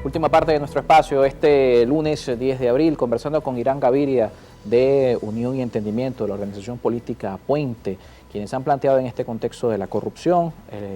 Última parte de nuestro espacio, este lunes 10 de abril, conversando con Irán Gaviria de Unión y Entendimiento, de la organización política Puente, quienes han planteado en este contexto de la corrupción,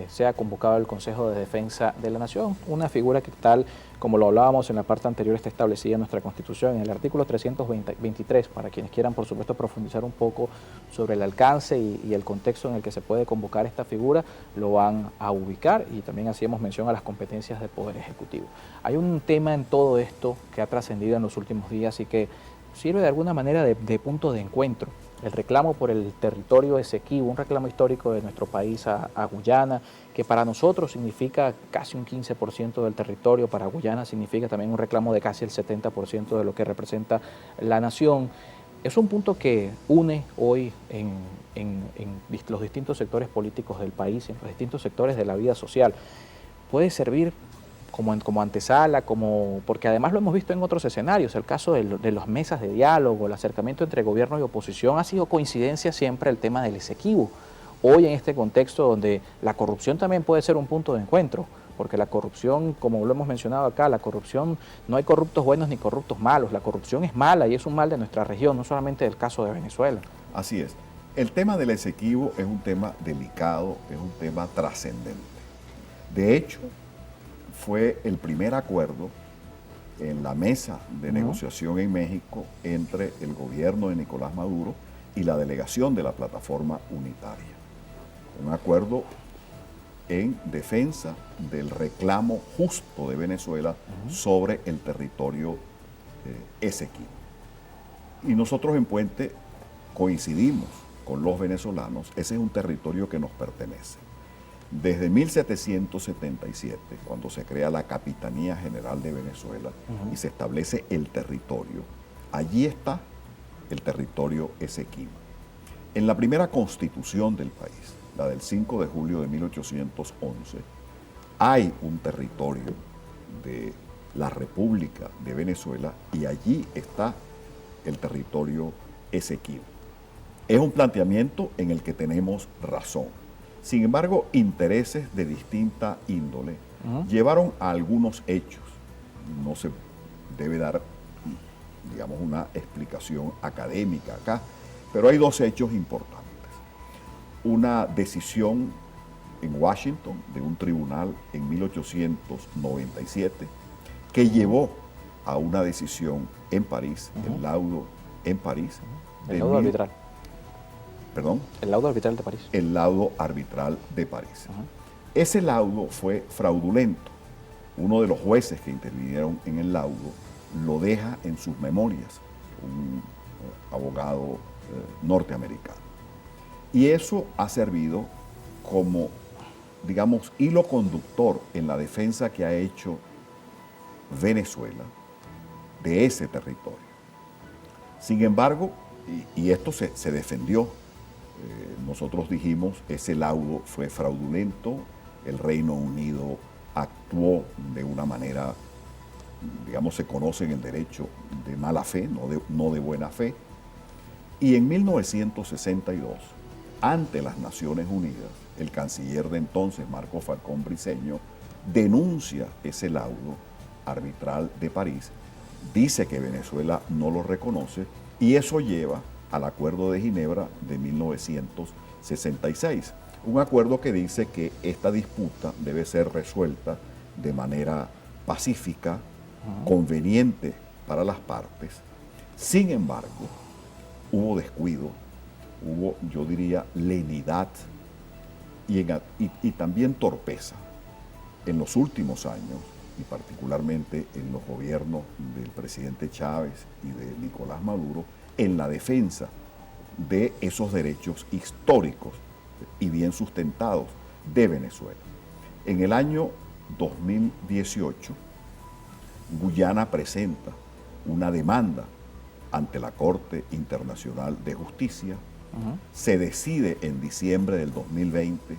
se ha convocado el Consejo de Defensa de la Nación, una figura que tal como lo hablábamos en la parte anterior está establecida en nuestra Constitución, en el artículo 323, para quienes quieran por supuesto profundizar un poco sobre el alcance y el contexto en el que se puede convocar esta figura, lo van a ubicar y también hacíamos mención a las competencias del Poder Ejecutivo. Hay un tema en todo esto que ha trascendido en los últimos días y que sirve de alguna manera de punto de encuentro. El reclamo por el territorio Esequibo, un reclamo histórico de nuestro país a Guyana, que para nosotros significa casi un 15% del territorio, para Guyana significa también un reclamo de casi el 70% de lo que representa la nación. Es un punto que une hoy en los distintos sectores políticos del país, en los distintos sectores de la vida social. Puede servir como antesala, porque además lo hemos visto en otros escenarios, el caso de las mesas de diálogo, el acercamiento entre gobierno y oposición, ha sido coincidencia siempre el tema del Esequibo. Hoy en este contexto donde la corrupción también puede ser un punto de encuentro, porque la corrupción, como lo hemos mencionado acá, la corrupción, no hay corruptos buenos ni corruptos malos, la corrupción es mala y es un mal de nuestra región, no solamente del caso de Venezuela. Así es. El tema del Esequibo es un tema delicado, es un tema trascendente. De hecho, fue el primer acuerdo en la mesa de negociación en México entre el gobierno de Nicolás Maduro y la delegación de la Plataforma Unitaria. Un acuerdo en defensa del reclamo justo de Venezuela sobre el territorio Esequibo. Y nosotros en Puente coincidimos con los venezolanos, ese es un territorio que nos pertenece. Desde 1777, cuando se crea la Capitanía General de Venezuela y se establece el territorio, allí está el territorio Esequibo. En la primera constitución del país, la del 5 de julio de 1811, hay un territorio de la República de Venezuela y allí está el territorio Esequibo. Es un planteamiento en el que tenemos razón. Sin embargo, intereses de distinta índole llevaron a algunos hechos. No se debe dar, digamos, una explicación académica acá, pero hay dos hechos importantes. Una decisión en Washington de un tribunal en 1897 que llevó a una decisión en París, el laudo en París. El laudo arbitral. ¿Perdón? El laudo arbitral de París. El laudo arbitral de París. Ese laudo fue fraudulento. Uno de los jueces que intervinieron en el laudo lo deja en sus memorias, un abogado norteamericano. Y eso ha servido como, digamos, hilo conductor en la defensa que ha hecho Venezuela de ese territorio. Sin embargo, y esto se defendió, nosotros dijimos, ese laudo fue fraudulento, el Reino Unido actuó de una manera, digamos, se conoce en el derecho de mala fe, no de buena fe. Y en 1962, ante las Naciones Unidas, el canciller de entonces, Marco Falcón Briceño, denuncia ese laudo arbitral de París, dice que Venezuela no lo reconoce y eso lleva al Acuerdo de Ginebra de 1966. Un acuerdo que dice que esta disputa debe ser resuelta de manera pacífica, conveniente para las partes. Sin embargo, hubo descuido, hubo, yo diría, lenidad y también torpeza en los últimos años, y particularmente en los gobiernos del presidente Chávez y de Nicolás Maduro, en la defensa de esos derechos históricos y bien sustentados de Venezuela. En el año 2018, Guyana presenta una demanda ante la Corte Internacional de Justicia. Se decide en diciembre del 2020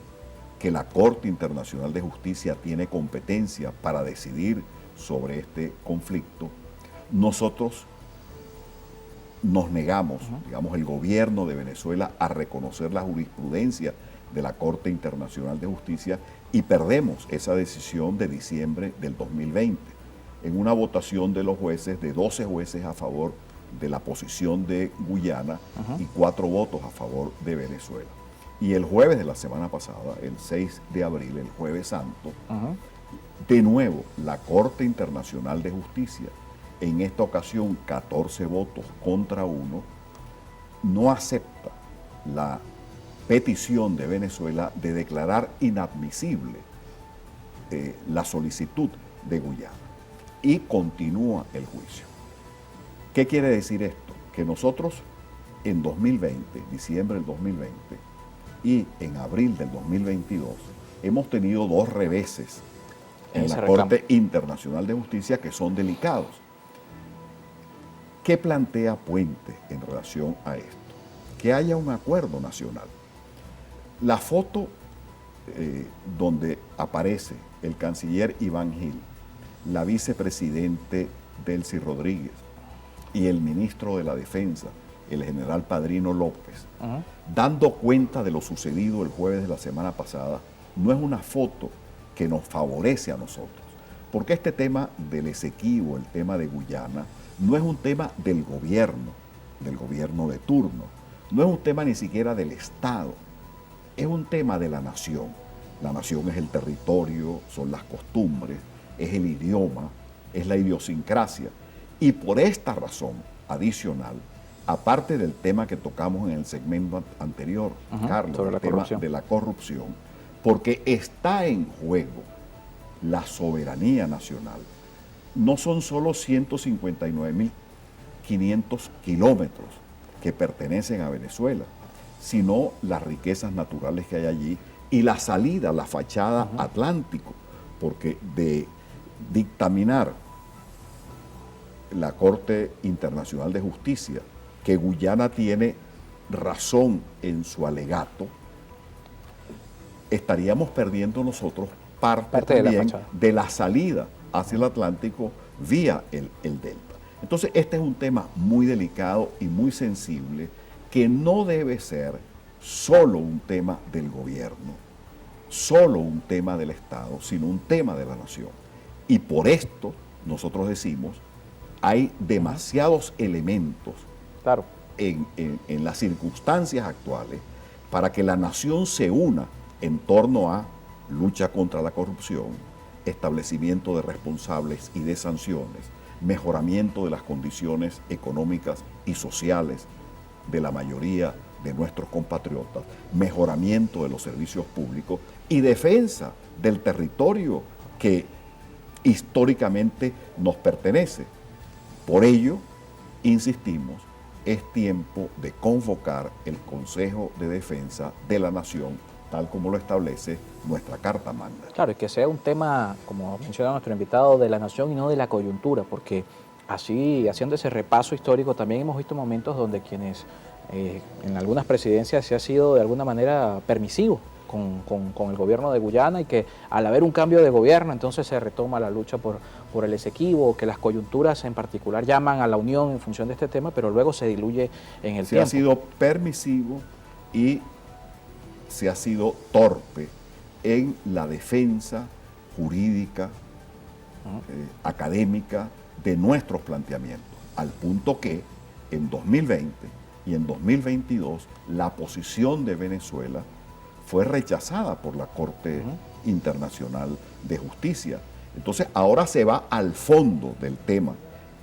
que la Corte Internacional de Justicia tiene competencia para decidir sobre este conflicto. Nosotros nos negamos, digamos, el gobierno de Venezuela a reconocer la jurisprudencia de la Corte Internacional de Justicia y perdemos esa decisión de diciembre del 2020. en una votación de los jueces, de 12 jueces a favor de la posición de Guyana y 4 votos a favor de Venezuela. Y el jueves de la semana pasada, el 6 de abril, el jueves santo, de nuevo la Corte Internacional de Justicia, en esta ocasión 14 votos contra 1, no acepta la petición de Venezuela de declarar inadmisible la solicitud de Guyana y continúa el juicio. ¿Qué quiere decir esto? Que nosotros en 2020, diciembre del 2020 y en abril del 2022, hemos tenido 2 reveses en la Corte Internacional de Justicia que son delicados. ¿Qué plantea Puente en relación a esto? Que haya un acuerdo nacional. La foto donde aparece el canciller Iván Gil, la vicepresidente Delcy Rodríguez y el ministro de la Defensa, el general Padrino López, dando cuenta de lo sucedido el jueves de la semana pasada, no es una foto que nos favorece a nosotros, porque este tema del Esequibo, el tema de Guyana, no es un tema del gobierno de turno, no es un tema ni siquiera del Estado, es un tema de la nación. La nación es el territorio, son las costumbres, es el idioma, es la idiosincrasia. Y por esta razón adicional, aparte del tema que tocamos en el segmento anterior, Carlos, sobre el tema de la corrupción, porque está en juego la soberanía nacional. No son solo 159.500 kilómetros que pertenecen a Venezuela, sino las riquezas naturales que hay allí y la salida, la fachada Atlántico, porque de dictaminar la Corte Internacional de Justicia que Guyana tiene razón en su alegato, estaríamos perdiendo nosotros parte también de la salida hacia el Atlántico vía el delta. Entonces este es un tema muy delicado y muy sensible que no debe ser solo un tema del gobierno, solo un tema del Estado, sino un tema de la nación. Y por esto nosotros decimos, hay demasiados elementos en las circunstancias actuales para que la nación se una en torno a lucha contra la corrupción, establecimiento de responsables y de sanciones, mejoramiento de las condiciones económicas y sociales de la mayoría de nuestros compatriotas, mejoramiento de los servicios públicos y defensa del territorio que históricamente nos pertenece. Por ello, insistimos, es tiempo de convocar el Consejo de Defensa de la Nación, tal como lo establece nuestra Carta Magna. Claro, y que sea un tema, como menciona nuestro invitado, de la nación y no de la coyuntura, porque así, haciendo ese repaso histórico, también hemos visto momentos donde quienes en algunas presidencias se ha sido de alguna manera permisivo con el gobierno de Guyana, y que al haber un cambio de gobierno entonces se retoma la lucha por el Esequibo, que las coyunturas en particular llaman a la unión en función de este tema, pero luego se diluye en el tiempo. Se ha sido permisivo y se ha sido torpe en la defensa jurídica, académica de nuestros planteamientos, al punto que en 2020 y en 2022 la posición de Venezuela fue rechazada por la Corte Internacional de Justicia. Entonces ahora se va al fondo del tema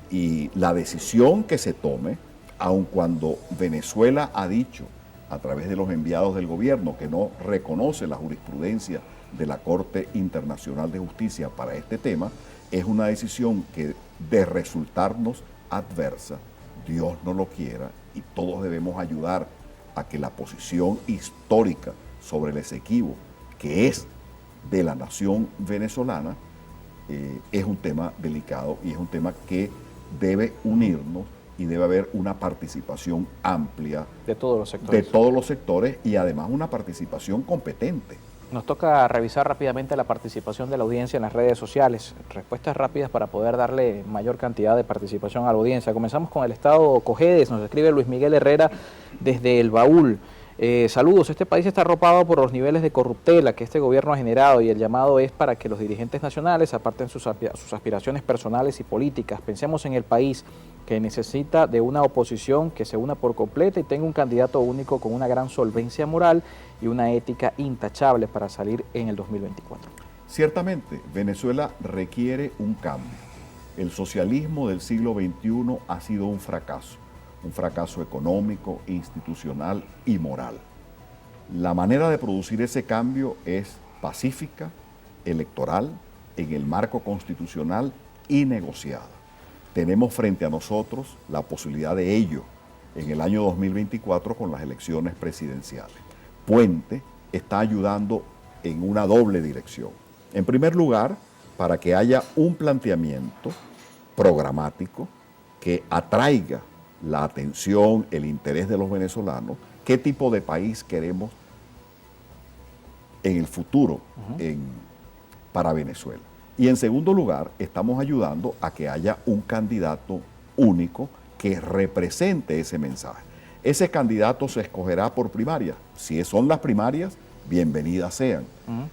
y la decisión que se tome, aun cuando Venezuela ha dicho a través de los enviados del gobierno que no reconoce la jurisprudencia de la Corte Internacional de Justicia para este tema, es una decisión que de resultarnos adversa, Dios no lo quiera, y todos debemos ayudar a que la posición histórica sobre el Esequibo, que es de la nación venezolana, es un tema delicado y es un tema que debe unirnos y debe haber una participación amplia de todos los sectores y además una participación competente. Nos toca revisar rápidamente la participación de la audiencia en las redes sociales, respuestas rápidas para poder darle mayor cantidad de participación a la audiencia. Comenzamos con el estado Cojedes, nos escribe Luis Miguel Herrera desde El Baúl. Saludos, este país está arropado por los niveles de corruptela que este gobierno ha generado y el llamado es para que los dirigentes nacionales aparten sus aspiraciones personales y políticas. Pensemos en el país que necesita de una oposición que se una por completa y tenga un candidato único con una gran solvencia moral y una ética intachable para salir en el 2024. Ciertamente, Venezuela requiere un cambio. El socialismo del siglo XXI ha sido un fracaso económico, institucional y moral. La manera de producir ese cambio es pacífica, electoral, en el marco constitucional y negociada. Tenemos frente a nosotros la posibilidad de ello en el año 2024 con las elecciones presidenciales. Puente está ayudando en una doble dirección. En primer lugar, para que haya un planteamiento programático que atraiga la atención, el interés de los venezolanos, qué tipo de país queremos en el futuro para Venezuela. Y en segundo lugar, estamos ayudando a que haya un candidato único que represente ese mensaje. Ese candidato se escogerá por primarias. Si son las primarias, bienvenidas sean.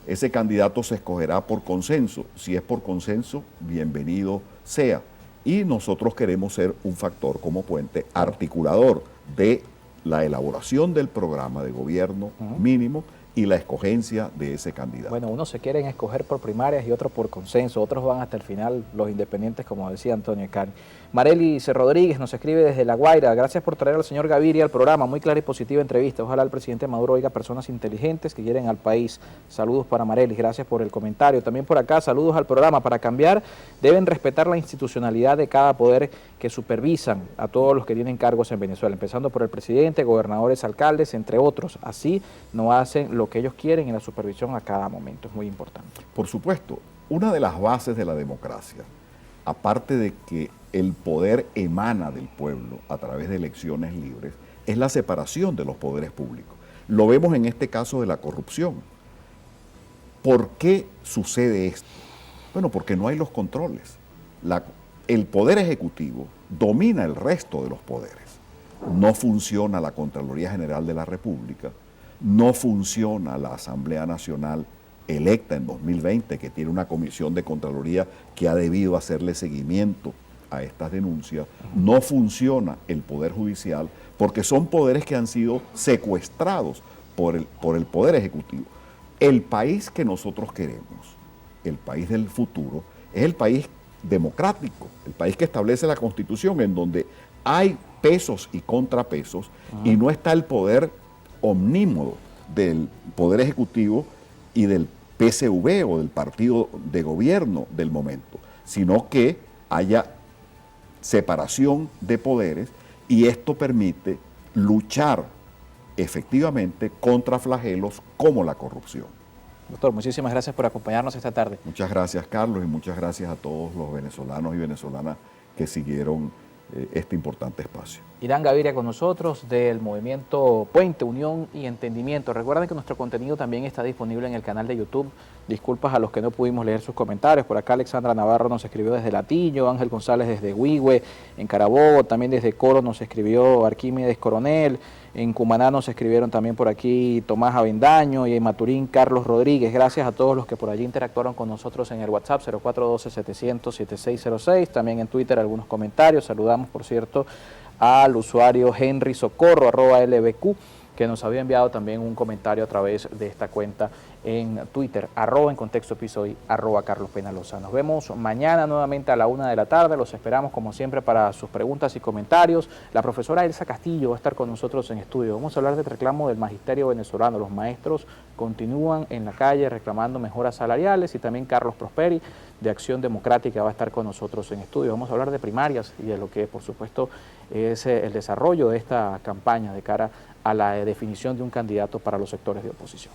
Ese candidato se escogerá por consenso. Si es por consenso, bienvenido sea. Y nosotros queremos ser un factor como Puente articulador de la elaboración del programa de gobierno mínimo y la escogencia de ese candidato. Bueno, unos se quieren escoger por primarias y otros por consenso, otros van hasta el final, los independientes, como decía Antonio Cari. Marelis Rodríguez nos escribe desde La Guaira: gracias por traer al señor Gaviria al programa, muy clara y positiva entrevista. Ojalá el presidente Maduro oiga personas inteligentes que quieren al país. Saludos para Marelis, gracias por el comentario. También por acá, saludos al programa. Para cambiar, deben respetar la institucionalidad de cada poder que supervisan a todos los que tienen cargos en Venezuela, empezando por el presidente, gobernadores, alcaldes, entre otros. Así no hacen lo que ellos quieren en la supervisión a cada momento. Es muy importante. Por supuesto, una de las bases de la democracia, aparte de que el poder emana del pueblo a través de elecciones libres, es la separación de los poderes públicos. Lo vemos en este caso de la corrupción. ¿Por qué sucede esto? Bueno, porque no hay los controles. El poder ejecutivo domina el resto de los poderes. No funciona la Contraloría General de la República, no funciona la Asamblea Nacional electa en 2020, que tiene una comisión de Contraloría que ha debido hacerle seguimiento a estas denuncias, no funciona el Poder Judicial, porque son poderes que han sido secuestrados por el Poder Ejecutivo. El país que nosotros queremos, el país del futuro, es el país democrático, el país que establece la Constitución, en donde hay pesos y contrapesos, y no está el poder omnímodo del Poder Ejecutivo y del PSV o del partido de gobierno del momento, sino que haya separación de poderes, y esto permite luchar efectivamente contra flagelos como la corrupción. Doctor, muchísimas gracias por acompañarnos esta tarde. Muchas gracias, Carlos, y muchas gracias a todos los venezolanos y venezolanas que siguieron este importante espacio. Irán Gaviria con nosotros del movimiento Puente, Unión y Entendimiento. Recuerden que nuestro contenido también está disponible en el canal de YouTube. Disculpas a los que no pudimos leer sus comentarios. Por acá Alexandra Navarro nos escribió desde Latillo, Ángel González desde Huigüe, en Carabobo, también desde Coro nos escribió Arquímedes Coronel, en Cumaná nos escribieron también por aquí Tomás Avendaño y en Maturín Carlos Rodríguez. Gracias a todos los que por allí interactuaron con nosotros en el WhatsApp 0412-700-7606, también en Twitter algunos comentarios. Saludamos, por cierto, al usuario Henry Socorro, @LBQ, que nos había enviado también un comentario a través de esta cuenta en Twitter, @EnContextoPiso y @Carlos Penaloza. Nos vemos mañana nuevamente a la 1 de la tarde. Los esperamos como siempre para sus preguntas y comentarios. La profesora Elsa Castillo va a estar con nosotros en estudio. Vamos a hablar del reclamo del magisterio venezolano. Los maestros continúan en la calle reclamando mejoras salariales, y también Carlos Prosperi de Acción Democrática va a estar con nosotros en estudio. Vamos a hablar de primarias y de lo que, por supuesto, es el desarrollo de esta campaña de cara a la definición de un candidato para los sectores de oposición.